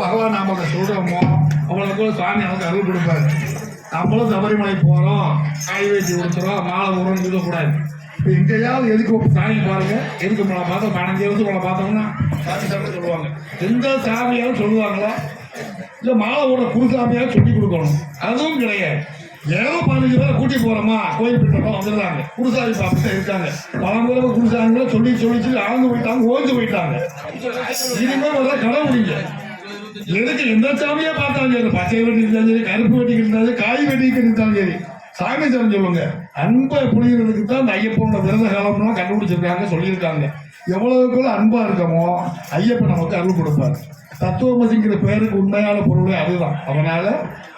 பகவான் நாம சொல்றோமோ அவங்களுக்கு சாமி நமக்கு அருள் கொடுப்பாரு. நம்மளும் சபரிமலை போறோம், காய் வெட்டி கொடுத்துறோம், மாலை விடுறோம்னு சொல்லக்கூடாது. இப்போ எங்கேயாவது எதுக்கு சாமி பாருங்க, எதுக்கு மழை பார்த்தோம் 15 வருஷம் மழை பார்த்தோம்னா சாமி சாமி சொல்லுவாங்க. எந்த சாமியாலும் சொல்லுவாங்களா? இல்லை மாலை விடுற குருசாமியாவது சொல்லி கொடுக்கணும், அதுவும் கிடையாது. ஏதோ 15 பேரை கூட்டி போறோமா கோயில் போயிட்டோம் வந்துடுறாங்க, குருசாமி பார்த்துட்டு இருக்காங்க. பழம்புற குருசாமிகளை சொல்லி சொல்லி ஆழ்ந்து போயிட்டாங்க, ஓய்ந்து போயிட்டாங்க. இனிமேல் வர கடவுளிங்க எதுக்கு எந்த சாமியா பார்த்தாலும் சரி, பச்சை வெட்டி இருந்தாலும் சரி, கருப்பு வெட்டிக்கு இருந்தாலும் காய் வெட்டிக்கு இருந்தாலும் சரி, சாமி சாமி சொல்லுங்க. அன்பை புரிகிறதுக்கு தான் இந்த ஐயப்பனோட விரத காலம்லாம் கண்டுபிடிச்சிருக்காங்க, சொல்லியிருக்காங்க. எவ்வளவுக்குள்ள அன்பா இருக்கமோ ஐயப்பன் நமக்கு அருள் கொடுப்பார். தத்துவமசிங்கிற பேருக்கு உண்மையான பொருளே அதுதான். அதனால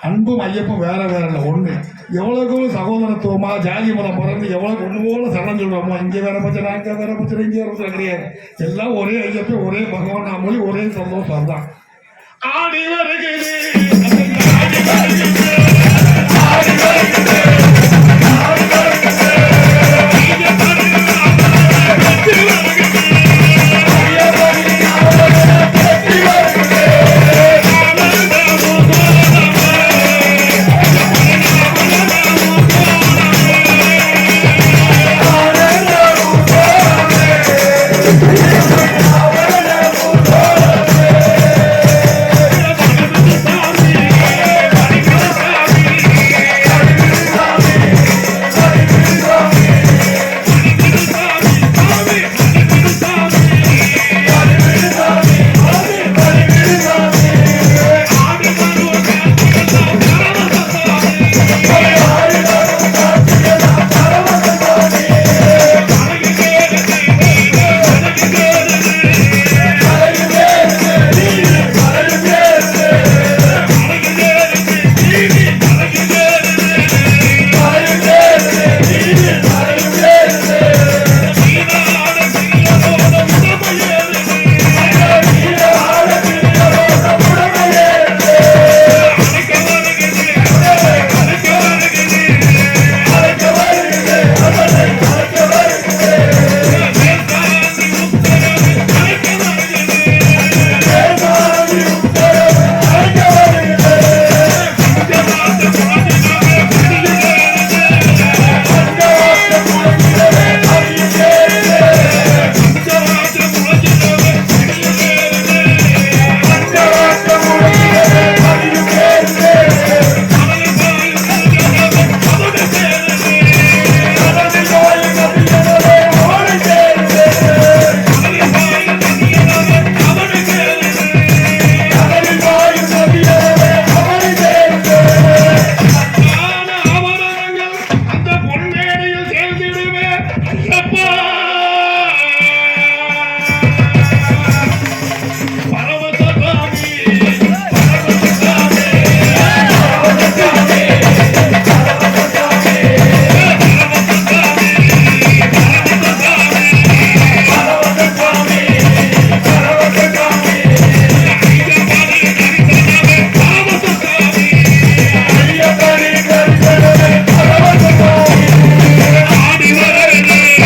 அன்பும் ஐயப்பும் வேற வேற இல்லை, ஒன்று. எவ்வளவுக்குள்ள சகோதரத்துவமா ஜாதி மதம் பிறந்து எவ்வளவு ஒன்று போல சரணம் சொல்றோமோ, இங்கே வேற பிரச்சனை, அங்கே வேற பிரச்சனை, இங்கே வேற பிரச்சனை கிடையாது. எல்லாம் ஒரே ஐயப்பன், ஒரே பகவான் நாமொழி, ஒரே சந்தோஷம் தான். ஆடி வருகிறது